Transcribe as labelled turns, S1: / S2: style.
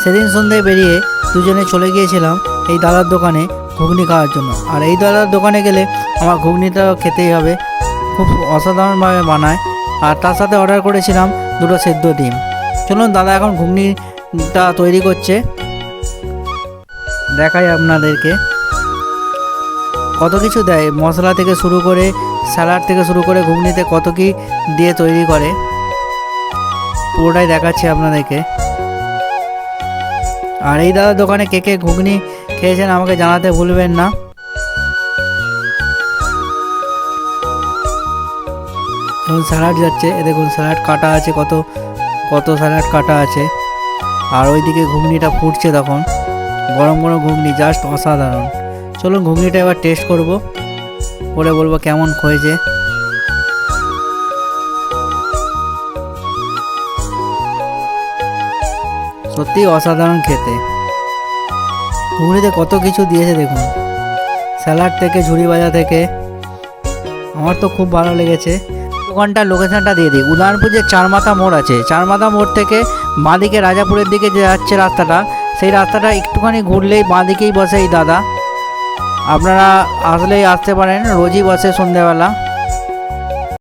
S1: সেদিন সন্ধ্যায় বেরিয়ে দুজনে চলে গিয়েছিলাম এই দাদার দোকানে ঘুগনি খাওয়ার জন্য। আর এই দাদার দোকানে গেলে আমার ঘুগনিটা খেতেই হবে, খুব অসাধারণভাবে বানায়। আর তার সাথে অর্ডার করেছিলাম 2টো সেদ্ধ ডিম। চলুন দাদা এখন ঘুগনিটা তৈরি করছে, দেখাই আপনাদেরকে। কত কিছু দেয়, মশলা থেকে শুরু করে স্যালাড থেকে শুরু করে ঘুগনিতে কত কি দিয়ে তৈরি করে, পুরোটাই দেখাচ্ছি আপনাদেরকে। আর এই দাদার দোকানে কে কে ঘুগনি খেয়েছেন আমাকে জানাতে ভুলবেন না। এখন স্যালাড যাচ্ছে, এ দেখুন স্যালাড কাটা আছে, কত কত স্যালাড কাটা আছে। আর ওইদিকে ঘুগনিটা ফুটছে, তখন গরম গরম ঘুগনি, জাস্ট অসাধারণ। চলুন ঘুগনিটা এবার টেস্ট করব, করে বলবো কেমন হয়েছে। সত্যি অসাধারণ খেতে। ঘুগনিতে কত কিছু দিয়েছে দেখুন, স্যালাড থেকে ঝুড়ি ভাজা থেকে, আমার তো খুব ভালো লেগেছে। দোকানটার লোকেশনটা দিয়ে দিই। উদয়নপুর যে চারমাথা মোড় আছে, চারমাথা মোড় থেকে বাঁদিকে রাজাপুরের দিকে যে যাচ্ছে রাস্তাটা, সেই রাস্তাটা একটুখানি ঘুরলেই বাঁদিকেই বসে এই দাদা। আপনারা আসলেই আসতে পারেন, রোজই বসে সন্ধ্যেবেলা।